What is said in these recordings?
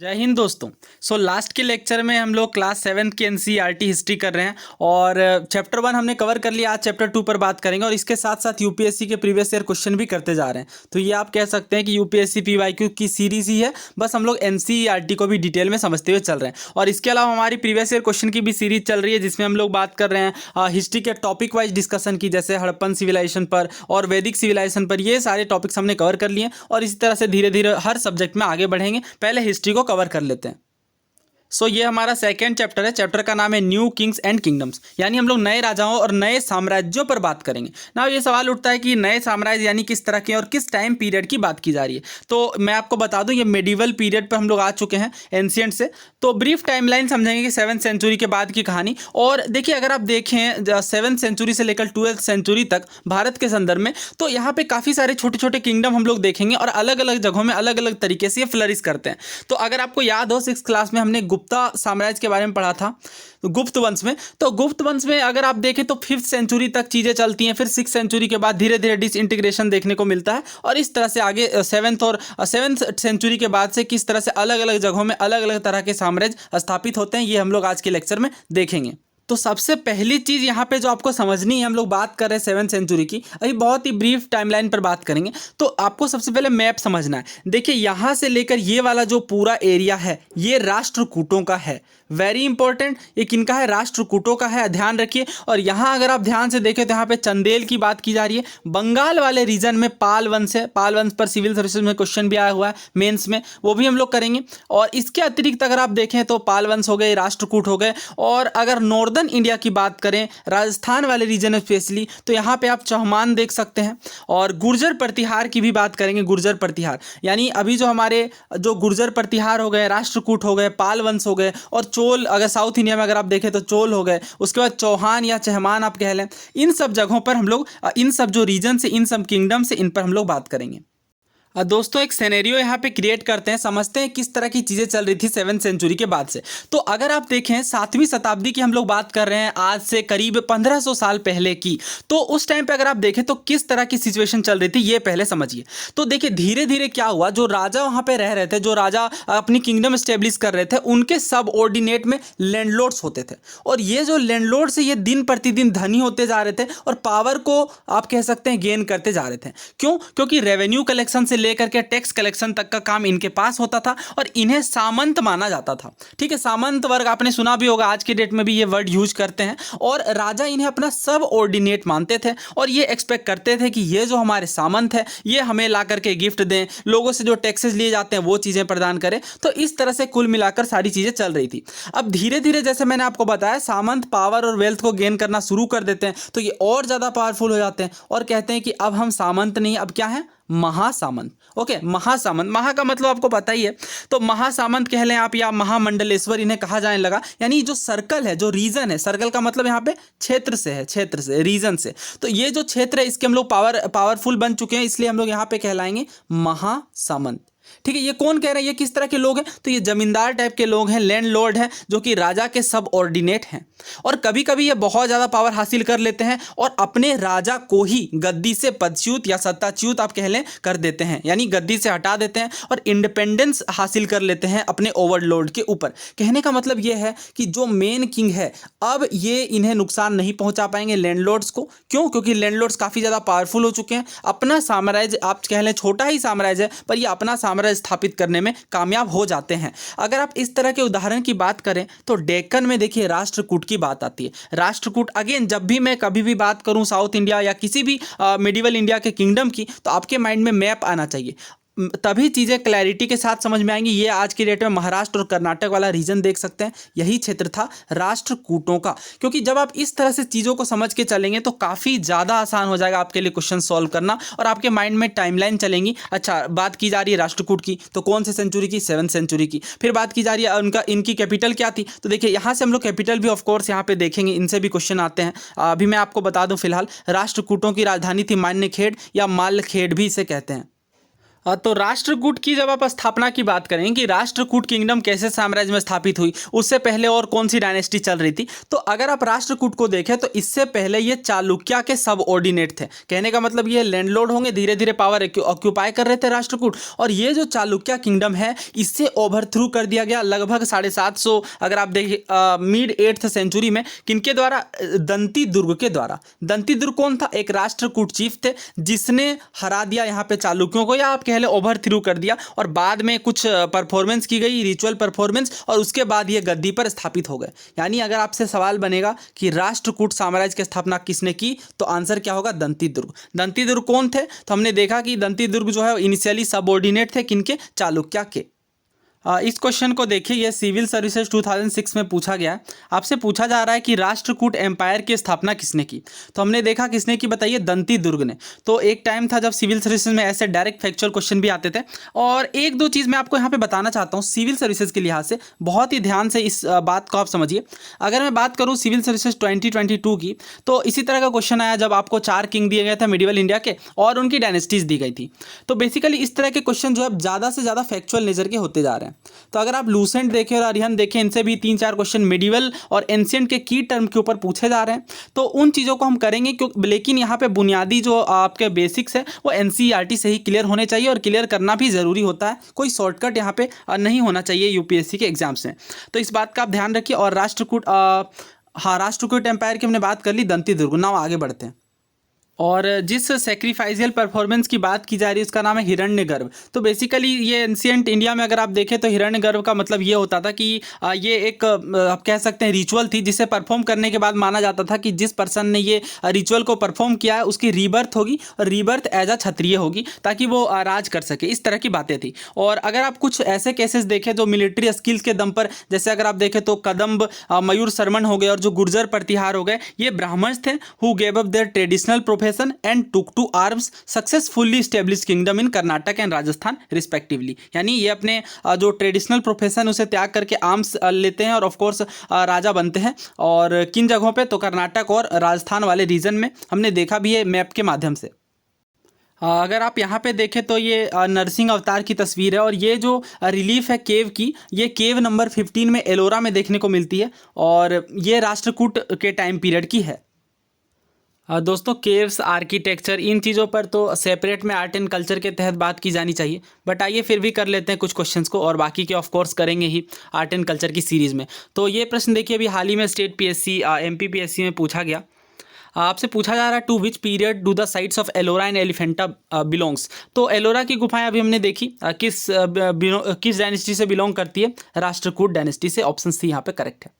जय हिंद दोस्तों। लास्ट के लेक्चर में हम लोग क्लास 7 की एनसीईआरटी हिस्ट्री कर रहे हैं और चैप्टर 1 हमने कवर कर लिया। आज चैप्टर 2 पर बात करेंगे और इसके साथ साथ यूपीएससी के प्रीवियस ईयर क्वेश्चन भी करते जा रहे हैं। तो ये आप कह सकते हैं कि यूपीएससी पीवाईक्यू की सीरीज ही है, बस हम लोग एनसीईआरटी को भी डिटेल में समझते हुए चल रहे हैं। और इसके अलावा हमारी प्रीवियस ईयर क्वेश्चन की भी सीरीज चल रही है जिसमें हम लोग बात कर रहे हैं हिस्ट्री के टॉपिक वाइज डिस्कशन की, जैसे हड़प्पन सिविलाइजेशन पर और वैदिक सिविलाइजेशन पर। ये सारे टॉपिक्स हमने कवर कर लिए और इसी तरह से धीरे धीरे हर सब्जेक्ट में आगे बढ़ेंगे। पहले हिस्ट्री को कवर कर लेते हैं। ये हमारा सेकंड चैप्टर है। चैप्टर का नाम है न्यू किंग्स एंड किंगडम्स, यानी हम लोग नए राजाओं और नए साम्राज्यों पर बात करेंगे ना। ये सवाल उठता है कि नए साम्राज्य यानी किस तरह के और किस टाइम पीरियड की बात की जा रही है। तो मैं आपको बता दूं, ये मेडिवल पीरियड पर हम लोग आ चुके हैं, एंशिएंट से। तो ब्रीफ टाइमलाइन समझेंगे कि 7th सेंचुरी के बाद की कहानी। और देखिए, अगर आप देखें 7th सेंचुरी से लेकर 12th सेंचुरी तक भारत के संदर्भ में, तो यहाँ पे काफ़ी सारे छोटे छोटे किंगडम हम लोग देखेंगे और अलग अलग जगहों में अलग अलग तरीके से ये फ्लरिश करते हैं। तो अगर आपको याद हो, 6th क्लास में हमने गुप्ता साम्राज्य के बारे में पढ़ा था, गुप्त वंश में। तो गुप्त वंश में अगर आप देखें तो 5th सेंचुरी तक चीज़ें चलती हैं, फिर 6th सेंचुरी के बाद धीरे धीरे डिसइंटीग्रेशन देखने को मिलता है। और इस तरह से आगे 7th सेंचुरी के बाद से किस तरह से अलग अलग जगहों में अलग अलग तरह के साम्राज्य स्थापित होते हैं, ये हम लोग आज के लेक्चर में देखेंगे। तो सबसे पहली चीज़ यहाँ पे जो आपको समझनी है, हम लोग बात कर रहे हैं 7th सेंचुरी की, अभी बहुत ही ब्रीफ टाइमलाइन पर बात करेंगे। तो आपको सबसे पहले मैप समझना है। देखिए, यहाँ से लेकर ये वाला जो पूरा एरिया है, ये राष्ट्रकूटों का है। वेरी इंपॉर्टेंट, ये किनका है? राष्ट्रकूटों का है, ध्यान रखिए। और यहाँ अगर आप ध्यान से देखें तो यहाँ पे चंदेल की बात की जा रही है। बंगाल वाले रीजन में पाल वंश है। पाल वंश पर सिविल सर्विसेज में क्वेश्चन भी आया हुआ है मेंस में, वो भी हम लोग करेंगे। और इसके अतिरिक्त अगर आप देखें तो पाल वंश हो गए, राष्ट्रकूट हो गए। और अगर नॉर्दर्न इंडिया की बात करें, राजस्थान वाले रीजन में स्पेशली, तो यहाँ पे आप चौहान देख सकते हैं। और गुर्जर प्रतिहार की भी बात करेंगे। गुर्जर प्रतिहार यानी अभी जो हमारे जो गुर्जर प्रतिहार हो गए, राष्ट्रकूट हो गए, पाल वंश हो गए, और चोल, अगर साउथ इंडिया में अगर आप देखें तो चोल हो गए। उसके बाद चौहान या चहमान आप कह लें। इन सब जगहों पर हम लोग, इन सब जो रीजन से, इन सब किंगडम से, इन पर हम लोग बात करेंगे। दोस्तों, एक सिनेरियो यहाँ पे क्रिएट करते हैं, समझते हैं किस तरह की चीज़ें चल रही थी 7th सेंचुरी के बाद से। तो अगर आप देखें 7वीं शताब्दी की हम लोग बात कर रहे हैं, आज से करीब 1500 साल पहले की। तो उस टाइम पे अगर आप देखें तो किस तरह की सिचुएशन चल रही थी, ये पहले समझिए। तो देखिए, धीरे धीरे क्या हुआ, जो राजा वहाँ पे रह रहे थे, जो राजा अपनी किंगडम स्टेब्लिश कर रहे थे, उनके सब ऑर्डिनेट में लैंडलॉर्ड्स होते थे। और ये जो लैंडलॉर्ड्स, ये दिन प्रतिदिन धनी होते जा रहे थे और पावर को आप कह सकते हैं गेन करते जा रहे थे। क्यों? क्योंकि रेवेन्यू कलेक्शन से लेकर के टैक्स कलेक्शन तक का काम इनके पास होता था और इन्हें सामंत माना जाता था। ठीक है, सामंत वर्ग आपने सुना भी होगा, आज के डेट में भी ये वर्ड यूज करते हैं। और राजा इन्हें अपना सब ऑर्डिनेट मानते थे और ये एक्सपेक्ट करते थे कि ये जो हमारे सामंत है, ये हमें ला करके गिफ्ट दें, लोगों से जो टैक्सेस लिए जाते हैं वो चीज़ें प्रदान करें। तो इस तरह से कुल मिलाकर सारी चीज़ें चल रही थी। अब धीरे धीरे, जैसे मैंने आपको बताया, सामंत पावर और वेल्थ को गेन करना शुरू कर देते हैं, तो ये और ज़्यादा पावरफुल हो जाते हैं और कहते हैं कि अब हम सामंत नहीं, अब क्या है? महासामंत। ओके, महासामंत। महा का मतलब आपको पता ही है, तो महासामंत कह लें आप, या महामंडलेश्वर इन्हें कहा जाने लगा। यानी जो सर्कल है, जो रीजन है, सर्कल का मतलब यहाँ पे क्षेत्र से है, क्षेत्र से, रीजन से। तो ये जो क्षेत्र है, इसके हम लोग पावरफुल बन चुके हैं, इसलिए हम लोग यहाँ पे कहलाएंगे महासामंत। ठीक है, ये कौन कह रहे हैं, ये किस तरह के लोग हैं? तो ये जमींदार टाइप के लोग हैं, लैंडलॉर्ड हैं, जो कि राजा के सब ऑर्डिनेट हैं। और कभी कभी ये बहुत ज़्यादा पावर हासिल कर लेते हैं और अपने राजा को ही गद्दी से पदच्युत या सत्ताच्युत आप कह लें कर देते हैं, यानी गद्दी से हटा देते हैं और इंडिपेंडेंस हासिल कर लेते हैं अपने ओवरलॉर्ड के ऊपर। कहने का मतलब ये है कि जो मेन किंग है, अब ये इन्हें नुकसान नहीं पहुंचा पाएंगे लैंडलॉर्ड्स को। क्यों? क्योंकि लैंडलॉर्ड्स काफ़ी ज़्यादा पावरफुल हो चुके हैं। अपना साम्राज्य आप कह लें, छोटा ही साम्राज्य है, पर ये अपना साम्राज्य स्थापित करने में कामयाब हो जाते हैं। अगर आप इस तरह के उदाहरण की बात करें तो डेक्कन में देखिए राष्ट्रकूट की बात आती है। राष्ट्रकूट, अगेन, जब भी मैं कभी भी बात करूं साउथ इंडिया या किसी भी मिडिवल इंडिया के किंगडम की, तो आपके माइंड में मैप आना चाहिए, तभी चीज़ें क्लैरिटी के साथ समझ में आएंगी। ये आज की डेट में महाराष्ट्र और कर्नाटक वाला रीजन देख सकते हैं, यही क्षेत्र था राष्ट्रकूटों का। क्योंकि जब आप इस तरह से चीज़ों को समझ के चलेंगे तो काफ़ी ज़्यादा आसान हो जाएगा आपके लिए क्वेश्चन सॉल्व करना और आपके माइंड में टाइमलाइन चलेंगी। अच्छा, बात की जा रही है राष्ट्रकूट की, तो कौन से सेंचुरी की? 7th सेंचुरी की। फिर बात की जा रही है इनकी कैपिटल क्या थी, तो देखिए यहाँ से हम लोग कैपिटल भी ऑफकोर्स यहाँ पे देखेंगे, इनसे भी क्वेश्चन आते हैं। अभी मैं आपको बता दूँ फिलहाल, राष्ट्रकूटों की राजधानी थी मान्यखेड़ या मालखेड़ भी इसे कहते हैं। तो राष्ट्रकूट की जब आप स्थापना की बात करें कि राष्ट्रकूट किंगडम कैसे साम्राज्य में स्थापित हुई, उससे पहले और कौन सी डायनेस्टी चल रही थी, तो अगर आप राष्ट्रकूट को देखें तो इससे पहले ये चालुक्य के सब ऑर्डिनेट थे। कहने का मतलब ये लैंडलॉर्ड होंगे, धीरे धीरे पावर ऑक्यूपाई कर रहे थे राष्ट्रकूट, और ये जो चालुक्य किंगडम है इससे ओवरथ्रू कर दिया गया लगभग 750, अगर आप देखिए मिड 8th सेंचुरी में। किनके द्वारा? दंती दुर्ग के द्वारा। दंती दुर्ग कौन था? एक राष्ट्रकूट चीफ थे जिसने हरा दिया यहाँ पे चालुक्यों को, या आप कह ले ओवर थ्रू कर दिया, और बाद में कुछ परफॉर्मेंस की गई, रिचुअल परफॉर्मेंस, और उसके बाद ये गद्दी पर स्थापित हो गए। यानी अगर आपसे सवाल बनेगा कि राष्ट्रकूट साम्राज्य की स्थापना किसने की, तो आंसर क्या होगा? दंती दुर्ग। दंती दुर्ग कौन थे? तो हमने देखा कि दंती दुर्ग जो है इनिशियली सबऑर्डिनेट थे किनके? चालुक्य के। इस क्वेश्चन को देखिए, ये सिविल सर्विसेज 2006 में पूछा गया है। आपसे पूछा जा रहा है कि राष्ट्रकूट एम्पायर की स्थापना किसने की, तो हमने देखा किसने की, बताइए, दंती दुर्ग ने। तो एक टाइम था जब सिविल सर्विसेज में ऐसे डायरेक्ट फैक्चुअल क्वेश्चन भी आते थे। और एक दो चीज़ मैं आपको यहाँ पे बताना चाहता हूँ सिविल सर्विसेज के लिहाज से, बहुत ही ध्यान से इस बात को आप समझिए। अगर मैं बात करूँ सिविल सर्विसेज 2022 की, तो इसी तरह का क्वेश्चन आया जब आपको 4 किंग दिए गए थे मिडिवल इंडिया के और उनकी डायनेस्टीज दी गई थी। तो बेसिकली इस तरह के क्वेश्चन जो है ज़्यादा से ज़्यादा फैक्चुअल नेचर के होते जा रहे हैं। तो अगर आप लूसेंट देखें और अरिहंत देखें, इनसे भी 3-4 क्वेश्चन मिडिवल और एंशिएंट के की टर्म के ऊपर पूछे जा रहे हैं, तो उन चीज़ों को हम करेंगे क्योंकि, लेकिन यहाँ पे बुनियादी जो आपके बेसिक्स है वो एनसीईआरटी से ही क्लियर होने चाहिए, और क्लियर करना भी ज़रूरी होता है। कोई शॉर्टकट यहाँ पे नहीं होना चाहिए यूपीएससी के एग्जाम्स में। तो इस बात का आप ध्यान रखिए। और राष्ट्रकूट, हाँ, राष्ट्रकूट एम्पायर की हमने बात कर ली, दंती दुर्ग। नाउ आगे बढ़ते हैं। और जिस सेक्रीफाइशियल परफॉर्मेंस की बात की जा रही है उसका नाम है हिरण्यगर्भ। तो बेसिकली ये एंशिएंट इंडिया में अगर आप देखें तो हिरण्यगर्भ का मतलब ये होता था कि ये एक आप कह सकते हैं रिचुअल थी, जिसे परफॉर्म करने के बाद माना जाता था कि जिस पर्सन ने ये रिचुअल को परफॉर्म किया है उसकी रीबर्थ होगी, और रीबर्थ एज अ क्षत्रिय होगी ताकि वो राज कर सके। इस तरह की बातें थी। और अगर आप कुछ ऐसे केसेस देखें जो मिलिट्री स्किल्स के दम पर, जैसे अगर आप देखें तो कदम्ब, मयूर शर्मन हो गए, और जो गुर्जर प्रतिहार हो गए, ये ब्राह्मण्स थे who gave up there traditional and took to arms successfully established kingdom in Karnataka and Rajasthan respectively. यानी ये अपने जो ट्रेडिशनल प्रोफेशन उसे त्याग करके आर्म्स लेते हैं और ऑफ कोर्स राजा बनते हैं। और किन जगहों पे? तो कर्नाटक और राजस्थान वाले रीजन में हमने देखा भी है मैप के माध्यम से। अगर आप यहाँ पे देखें तो ये नरसिंह अवतार की तस्वीर है, और ये जो रिलीफ है केव की, ये केव नंबर 15 में एलोरा में देखने को मिलती है, और ये राष्ट्रकूट के टाइम पीरियड की है। दोस्तों, केव्स, आर्किटेक्चर, इन चीज़ों पर तो सेपरेट में आर्ट एंड कल्चर के तहत बात की जानी चाहिए, बट आइए फिर भी कर लेते हैं कुछ क्वेश्चंस को, और बाकी के ऑफ कोर्स करेंगे ही आर्ट एंड कल्चर की सीरीज़ में। तो ये प्रश्न देखिए, अभी हाल ही में स्टेट पीएससी एमपीपीएससी में पूछा गया। आपसे पूछा जा रहा है to which period do the sites of Ellora and Elephanta belongs. तो एलोरा की गुफाएं अभी हमने देखी, किस डायनेस्टी से बिलोंग करती है? राष्ट्रकूट डायनेस्टी से। ऑप्शन सी यहाँ पे करेक्ट है।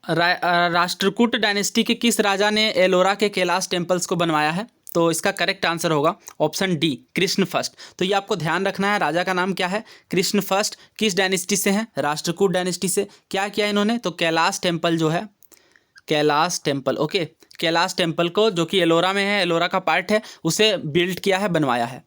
राष्ट्रकूट डायनेस्टी के किस राजा ने एलोरा के कैलाश टेम्पल्स को बनवाया है? तो इसका करेक्ट आंसर होगा ऑप्शन डी, कृष्ण फर्स्ट। तो ये आपको ध्यान रखना है, राजा का नाम क्या है? कृष्ण फर्स्ट। किस डायनेस्टी से हैं? राष्ट्रकूट डायनेस्टी से। क्या किया इन्होंने? तो कैलाश टेम्पल जो है, Kailash temple, okay, Kailash temple को, जो कि एलोरा में है, एलोरा का पार्ट है, उसे बिल्ड किया है, बनवाया है।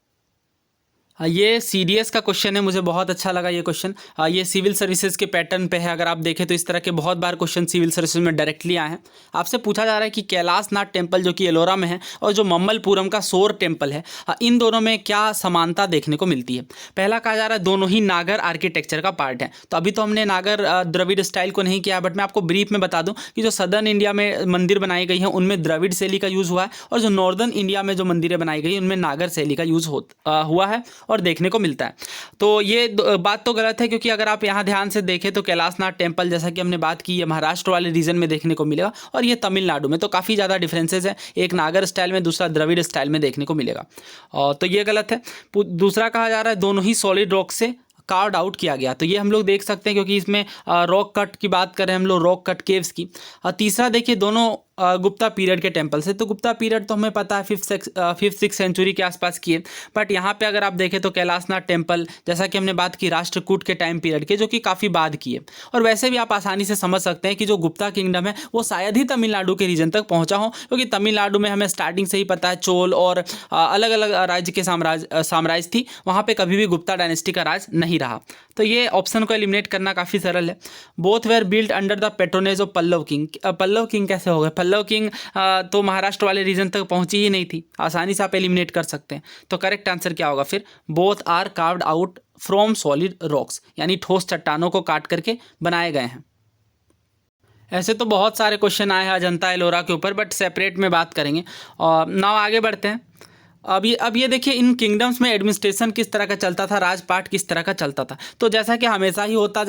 ये सीडीएस का क्वेश्चन है, मुझे बहुत अच्छा लगा ये क्वेश्चन। ये सिविल सर्विसेज के पैटर्न पे है। अगर आप देखें तो इस तरह के बहुत बार क्वेश्चन सिविल सर्विसेज में डायरेक्टली आए हैं। आपसे पूछा जा रहा है कि कैलाशनाथ टेम्पल जो कि एलोरा में है और जो मम्मलपुरम का सोर टेम्पल है, इन दोनों में क्या समानता देखने को मिलती है? पहला कहा जा रहा है दोनों ही नागर आर्किटेक्चर का पार्ट है। तो अभी तो हमने नागर द्रविड़ स्टाइल को नहीं किया, बट मैं आपको ब्रीफ में बता दूँ कि जो सदर्न इंडिया में मंदिर बनाई गई हैं उनमें द्रविड़ शैली का यूज़ हुआ है, और जो नॉर्दर्न इंडिया में जो मंदिरें बनाई गई उनमें नागर शैली का यूज़ हुआ है और देखने को मिलता है। तो ये बात तो गलत है, क्योंकि अगर आप यहाँ ध्यान से देखें तो कैलाशनाथ टेम्पल, जैसा कि हमने बात की, ये महाराष्ट्र वाले रीजन में देखने को मिलेगा, और ये तमिलनाडु में। तो काफ़ी ज़्यादा डिफरेंसेस है, एक नागर स्टाइल में, दूसरा द्रविड़ स्टाइल में देखने को मिलेगा। तो ये गलत है। दूसरा कहा जा रहा है दोनों ही सॉलिड रॉक से कार्ड आउट किया गया। तो ये हम लोग देख सकते हैं, क्योंकि इसमें रॉक कट की बात करें हम लोग, रॉक कट केव्स की। तीसरा देखिए दोनों गुप्ता पीरियड के टेम्पल से। तो गुप्ता पीरियड तो हमें पता है 5th-6th सेंचुरी के आसपास की है, बट यहाँ पे अगर आप देखें तो कैलाशनाथ टेम्पल, जैसा कि हमने बात की, राष्ट्रकूट के टाइम पीरियड के, जो कि काफ़ी बाद की है। और वैसे भी आप आसानी से समझ सकते हैं कि जो गुप्ता किंगडम है वो शायद ही तमिलनाडु के रीजन तक पहुँचा हो, क्योंकि तमिलनाडु में हमें स्टार्टिंग से ही पता है चोल और अलग अलग राज्य के साम्राज्य थी, वहाँ पर कभी भी गुप्ता डायनेस्टी का राज नहीं रहा। तो ये ऑप्शन को एलिमिनेट करना काफ़ी सरल है। Both were built under the patronage of Pallava king. Pallava king कैसे हो गए? पल्लव किंग तो महाराष्ट्र वाले रीजन तक पहुंची ही नहीं थी, आसानी से आप एलिमिनेट कर सकते हैं। तो करेक्ट आंसर क्या होगा फिर, both are carved out from solid rocks, यानी ठोस चट्टानों को काट करके बनाए गए हैं। ऐसे तो बहुत सारे क्वेश्चन आए हैं अजंता एलोरा के ऊपर, बट सेपरेट में बात करेंगे। और नाउ आगे बढ़ते हैं। अब ये देखिए, इन किंगडम्स में एडमिनिस्ट्रेशन किस तरह का चलता था, राजपाट किस तरह का चलता था। तो जैसा कि हमेशा ही होता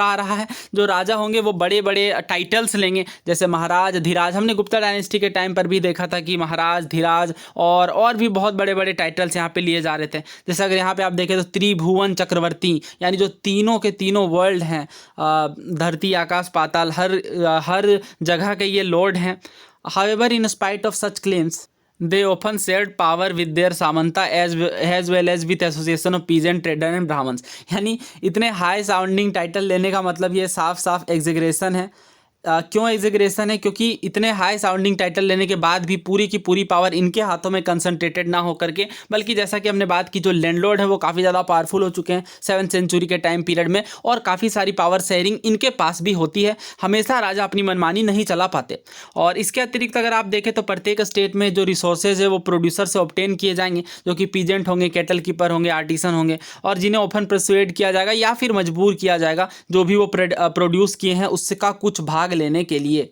आ रहा है, जो राजा होंगे वो बड़े बड़े टाइटल्स लेंगे, जैसे महाराज, धीराज। हमने गुप्ता डायनेस्टी के टाइम पर भी देखा था कि महाराज, धीराज और भी बहुत बड़े बड़े टाइटल्स यहाँ पे लिए जा रहे थे। जैसे अगर यहाँ पे आप देखें तो त्रिभुवन चक्रवर्ती, यानी जो तीनों के तीनों वर्ल्ड हैं, धरती, आकाश, पाताल, हर जगह के ये लॉर्ड हैं। However in spite of such claims they often shared power with their samanta as well as with association of peasant trader and brahmins। यानी इतने हाई साउंडिंग टाइटल लेने का मतलब ये साफ साफ एग्जेग्रेशन है। क्यों एग्जेग्रेशन है, क्योंकि इतने हाई साउंडिंग टाइटल लेने के बाद भी पूरी की पूरी पावर इनके हाथों में कंसंट्रेटेड ना हो करके, बल्कि जैसा कि हमने बात की, जो लैंडलॉर्ड है वो काफ़ी ज़्यादा पावरफुल हो चुके हैं 7th सेंचुरी के टाइम पीरियड में, और काफ़ी सारी पावर शेयरिंग इनके पास भी होती है। हमेशा राजा अपनी मनमानी नहीं चला पाते। और इसके अतिरिक्त अगर आप देखें तो प्रत्येक स्टेट में जो रिसोर्सेज है वो प्रोड्यूसर से ऑब्टेन किए जाएंगे, जो कि पीजेंट होंगे, कैटल कीपर होंगे, आर्टिसन होंगे, और जिन्हें ओपन परसुएड किया जाएगा या फिर मजबूर किया जाएगा जो भी वो प्रोड्यूस किए हैं उसका कुछ भाग लेने के लिए।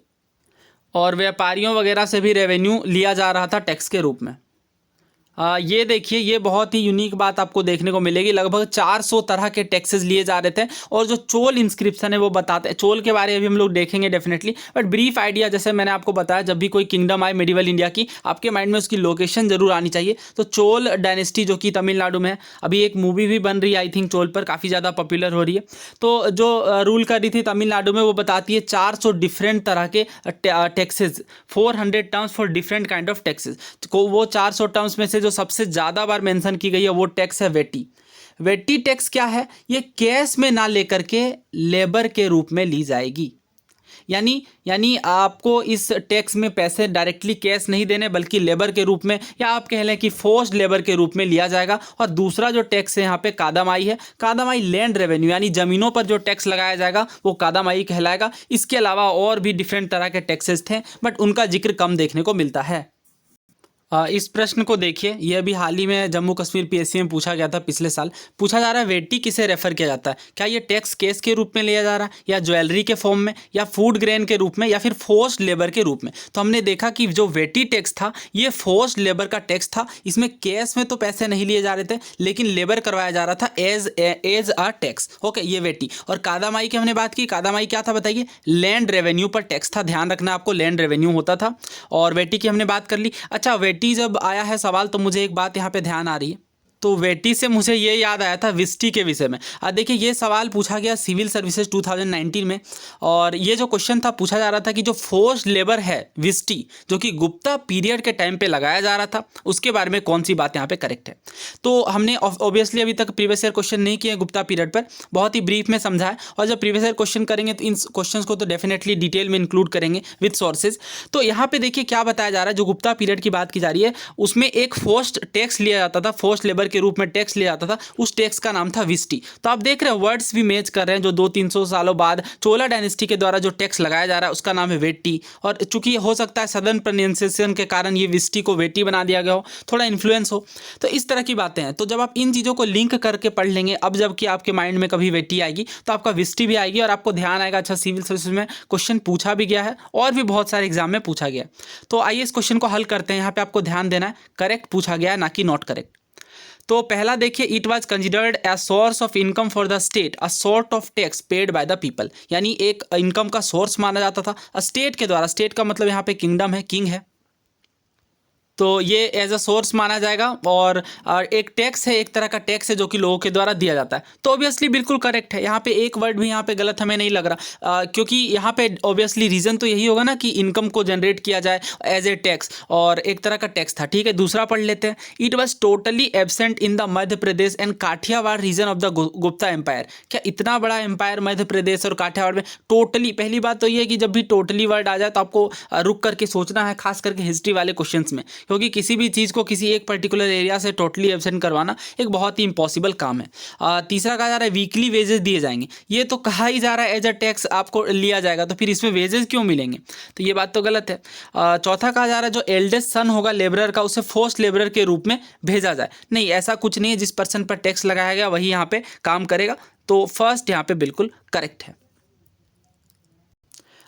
और व्यापारियों वगैरह से भी रेवेन्यू लिया जा रहा था टैक्स के रूप में। ये देखिए, ये बहुत ही यूनिक बात आपको देखने को मिलेगी। लगभग 400 तरह के टैक्सेस लिए जा रहे थे। और जो चोल इंस्क्रिप्शन है वो बताते हैं, चोल के बारे में भी हम लोग देखेंगे डेफिनेटली, बट ब्रीफ आइडिया, जैसे मैंने आपको बताया, जब भी कोई किंगडम आए मिडिवल इंडिया की, आपके माइंड में उसकी लोकेशन जरूर आनी चाहिए। तो चोल डायनेस्टी जो कि तमिलनाडु में है, अभी एक मूवी भी बन रही है आई थिंक चोल पर, काफ़ी ज़्यादा पॉपुलर हो रही है। तो जो रूल कर रही थी तमिलनाडु में, वो बताती है 400 डिफरेंट तरह के taxes, 400 terms for different kind of taxes. वो 400 टर्म्स में से जो सबसे ज़्यादा बार मेंशन की गई है वो टैक्स है वेटी। वेटी टैक्स क्या है, ये कैश में ना लेकर के लेबर के रूप में ली जाएगी। यानी आपको इस टैक्स में पैसे डायरेक्टली कैश नहीं देने, बल्कि लेबर के रूप में, या आप कह लें कि फोर्स्ड लेबर के रूप में लिया जाएगा। और दूसरा जो टैक्स है यहाँ पे कादामाई है। कादामाई लैंड रेवेन्यू, यानी ज़मीनों पर जो टैक्स लगाया जाएगा वो कादामाई कहलाएगा। इसके अलावा और भी डिफरेंट तरह के टैक्सेस थे, बट उनका जिक्र कम देखने को मिलता है। इस प्रश्न को देखिए, यह भी हाल ही में जम्मू कश्मीर पीएससी में पूछा गया था पिछले साल। पूछा जा रहा है वेटी किसे रेफर किया जाता है, क्या ये टैक्स केस के रूप में लिया जा रहा है, या ज्वेलरी के फॉर्म में, या फूड ग्रेन के रूप में, या फिर फोर्स्ड लेबर के रूप में। तो हमने देखा कि जो वेटी टैक्स था ये फोर्स्ड लेबर का टैक्स था। इसमें कैश में तो पैसे नहीं लिए जा रहे थे, लेकिन लेबर करवाया जा रहा था एज अ टैक्स। ओके, ये वेटी। और कादामाई की हमने बात की, कादामाई क्या था बताइए, लैंड रेवेन्यू पर टैक्स था। ध्यान रखना आपको, लैंड रेवेन्यू होता था। और वेटी की हमने बात कर ली। अच्छा, वेटी जब आया है सवाल, तो मुझे एक बात यहाँ पे ध्यान आ रही है। तो वेटी से मुझे ये याद आया था विस्टी के विषय में। देखिए, ये सवाल पूछा गया सिविल सर्विसेज 2019 में, और ये जो क्वेश्चन था, पूछा जा रहा था कि जो फोर्स्ड लेबर है विस्टी, जो कि गुप्ता पीरियड के टाइम पे लगाया जा रहा था, उसके बारे में कौन सी बात यहाँ पे करेक्ट है। तो हमने ऑब्वियसली अभी तक प्रीवियस ईयर क्वेश्चन नहीं किए गुप्ता पीरियड पर, बहुत ही ब्रीफ में समझा है। और जब प्रीवियस ईयर क्वेश्चन करेंगे तो इन क्वेश्चन को तो डेफिनेटली डिटेल में इंक्लूड करेंगे विद सोर्सेज। तो यहाँ पे देखिए क्या बताया जा रहा है, जो गुप्ता पीरियड की बात की जा रही है, उसमें एक फोर्स्ड टैक्स लिया जाता था, फोर्स्ड लेबर के रूप में टैक्स लिया जाता था। उस टैक्स का नाम था विस्टी। तो आप देख रहे हैं वर्ड्स भी मैच कर रहे हैं। जो 200-300 सालों बाद चोला डायनेस्टी के द्वारा जो टैक्स लगाया जा रहा है उसका नाम है वेटी। और चूंकि हो सकता है सदर्न प्रोनाउंसिएशन के कारण ये विस्टी को वेटी बना दिया गया हो, थोड़ा इन्फ्लुएंस हो। तो इस तरह की बातें हैं। तो जब आप इन चीज़ों को लिंक करके पढ़ लेंगे, अब जबकि आपके माइंड में कभी वेटी आएगी तो आपका विस्टी भी आएगी, और आपको ध्यान आएगा अच्छा सिविल सर्विसेज में क्वेश्चन पूछा भी गया है और भी बहुत सारे एग्जाम में पूछा गया। तो आइए इस क्वेश्चन को हल करते हैं। यहाँ पे आपको ध्यान देना है, करेक्ट पूछा गया है ना कि नॉट करेक्ट। तो पहला देखिए, it was considered as source of income for the state, a sort of tax paid by the people. यानी एक इनकम का सोर्स माना जाता था स्टेट के द्वारा। स्टेट का मतलब यहाँ पे किंगडम है, किंग है, तो ये एज अ सोर्स माना जाएगा। और एक टैक्स है, एक तरह का टैक्स है जो कि लोगों के द्वारा दिया जाता है। तो ऑब्वियसली बिल्कुल करेक्ट है। यहाँ पे एक वर्ड भी यहाँ पे गलत हमें नहीं लग रहा, क्योंकि यहाँ पे ऑब्वियसली रीज़न तो यही होगा ना कि इनकम को जनरेट किया जाए एज ए टैक्स, और एक तरह का टैक्स था। ठीक है, दूसरा पढ़ लेते हैं। It was totally absent in the Madhya Pradesh and Kathiawar region of the Gupta empire. क्या इतना बड़ा एम्पायर मध्य प्रदेश और काठियावाड़ में टोटली, पहली बात तो ये है कि जब भी टोटली वर्ड आ जाए तो आपको रुक करके सोचना है, खास करके हिस्ट्री वाले क्वेश्चन में, क्योंकि किसी भी चीज़ को किसी एक पर्टिकुलर एरिया से टोटली एब्सेंट करवाना एक बहुत ही इंपॉसिबल काम है। तीसरा कहा जा रहा है वीकली वेजेस दिए जाएंगे, ये तो कहा ही जा रहा है एज अ टैक्स आपको लिया जाएगा, तो फिर इसमें वेजेस क्यों मिलेंगे, तो ये बात तो गलत है। चौथा कहा जा रहा है जो एल्डेस्ट सन होगा लेबरर का उसे फोर्स्ड लेबरर के रूप में भेजा जाए, नहीं ऐसा कुछ नहीं है, जिस पर्सन पर टैक्स लगाया गया वही यहाँ पे काम करेगा, तो फर्स्ट यहाँ पे बिल्कुल करेक्ट है।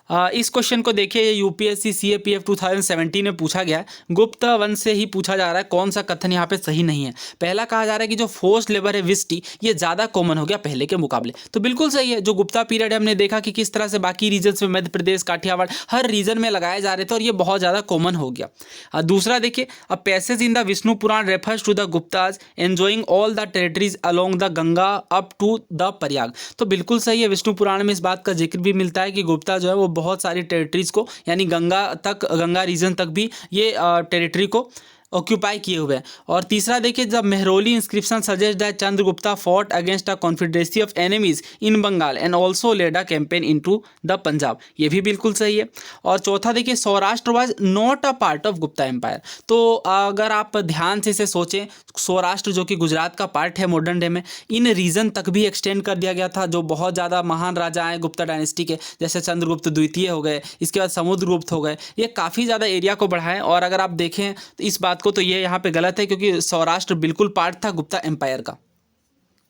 इस क्वेश्चन को देखिए, ये यूपीएससी सीएपीएफ 2017 में पूछा गया है, गुप्त वंश से ही पूछा जा रहा है, कौन सा कथन यहाँ पे सही नहीं है। पहला कहा जा रहा है कि जो फोर्स्ड लेबर है विस्टी, ये ज़्यादा कॉमन हो गया पहले के मुकाबले, तो बिल्कुल सही है। जो गुप्ता पीरियड है हमने देखा कि किस तरह से बाकी रीजन्स में मध्य प्रदेश, काठियावाड़, हर रीजन में लगाए जा रहे थे और ये बहुत ज़्यादा कॉमन हो गया। दूसरा देखिए, a passage in the Vishnu Purana refers to the Guptas enjoying all the territories along the Ganga up to the Prayag, तो बिल्कुल सही है। विष्णु पुराण में इस बात का जिक्र भी मिलता है कि गुप्ता जो है वो बहुत सारी टेरिटरीज को, यानी गंगा रीजन तक भी ये टेरिटरी को ऑक्यूपाई किए हुए हैं। और तीसरा देखिए, जब Mehrauli inscription suggest that Chandragupta fought against a confederacy of enemies in Bengal and also led a campaign into the Punjab, ये भी बिल्कुल सही है। और चौथा देखिए, Saurashtra was not a part of Gupta empire, तो अगर आप ध्यान से इसे सोचें, सौराष्ट्र जो कि गुजरात का पार्ट है मॉडर्न डे में, इन रीजन तक भी एक्सटेंड कर दिया गया था। जो बहुत ज़्यादा महान राजा हैं गुप्ता डायनेस्टी के, जैसे चंद्रगुप्त द्वितीय हो गए, इसके बाद समुद्रगुप्त हो गए, ये काफ़ी ज़्यादा एरिया को बढ़ाएं। और अगर आप देखें तो इस बात को, तो ये यहाँ पे गलत है, क्योंकि सौराष्ट्र बिल्कुल पार्ट था गुप्ता एम्पायर का।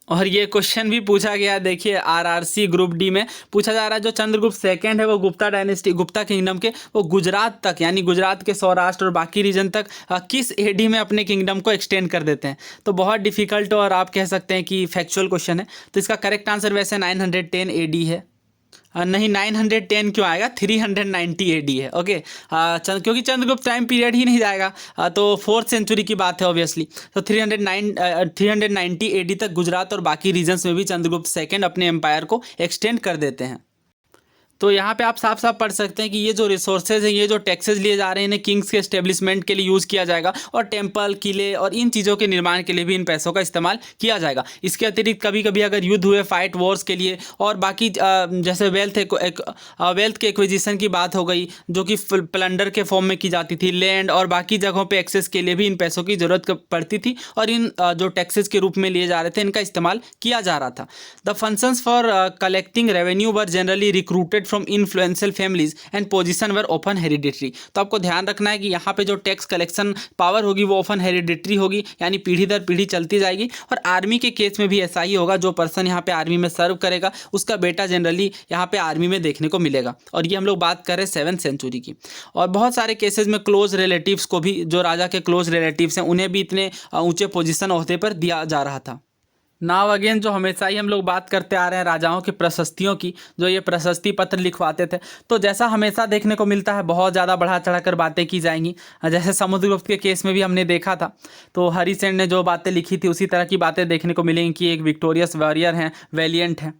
और ये क्वेश्चन भी पूछा गया, देखिए आरआरसी ग्रुप डी में पूछा जा रहा है, जो चंद्रगुप्त सेकंड है वो गुप्ता डायनेस्टी, गुप्ता किंगडम के, वो गुजरात तक, यानी गुजरात के सौराष्ट्र और बाकी रीजन तक किस एडी में अपने किंगडम को एक्सटेंड कर देते हैं, तो बहुत डिफिकल्ट और आप कह सकते हैं कि फैक्चुअल क्वेश्चन है। तो इसका करेक्ट आंसर वैसे 910 एडी है। नहीं, 910 क्यों आएगा, 390 एडी है। ओके, क्योंकि चंद्रगुप्त टाइम पीरियड ही नहीं जाएगा, तो 4th सेंचुरी की बात है ऑब्वियसली। तो 390 एडी तक गुजरात और बाकी रीजन्स में भी चंद्रगुप्त सेकंड अपने एम्पायर को एक्सटेंड कर देते हैं। तो यहाँ पे आप साफ साफ पढ़ सकते हैं कि ये जो रिसोर्सेज हैं, ये जो टैक्सेस लिए जा रहे हैं, इन्हें किंग्स के एस्टेब्लिशमेंट के लिए यूज़ किया जाएगा, और टेम्पल, किले और इन चीज़ों के निर्माण के लिए भी इन पैसों का इस्तेमाल किया जाएगा। इसके अतिरिक्त कभी कभी अगर युद्ध हुए, फाइट वॉर्स के लिए, और बाकी जैसे वेल्थ के एक्विजिशन की बात हो गई, जो कि प्लंडर के फॉर्म में की जाती थी, लैंड और बाकी जगहों पर एक्सेस के लिए भी इन पैसों की ज़रूरत पड़ती थी, और इन जो टैक्सेस के रूप में लिए जा रहे थे, इनका इस्तेमाल किया जा रहा था। The functions for collecting revenue were generally recruited from influential families and position were open hereditary, तो आपको ध्यान रखना है कि यहाँ पे जो टैक्स कलेक्शन पावर होगी वो ओपन हेरिडिटरी होगी, यानी पीढ़ी दर पीढ़ी चलती जाएगी। और आर्मी के केस में भी ऐसा ही होगा, जो पर्सन यहाँ पे आर्मी में सर्व करेगा उसका बेटा जनरली यहाँ पे आर्मी में देखने को मिलेगा। और ये हम लोग बात कर रहे हैं 7th सेंचुरी की। और बहुत सारे केसेस में क्लोज रिलेटिव्स को भी, जो राजा के क्लोज रिलेटिव्स हैं, उन्हें भी इतने ऊंचे पोजीशन ओहदे पर दिया जा रहा था। नाउ अगेन, जो हमेशा ही हम लोग बात करते आ रहे हैं राजाओं की प्रशस्तियों की, जो ये प्रशस्ति पत्र लिखवाते थे, तो जैसा हमेशा देखने को मिलता है, बहुत ज़्यादा बढ़ा चढ़ाकर बातें की जाएंगी। जैसे समुद्रगुप्त के केस में भी हमने देखा था, तो हरिसेन ने जो बातें लिखी थी उसी तरह की बातें देखने को मिलेंगी कि एक विक्टोरियस वॉरियर हैं, वैलियंट हैं।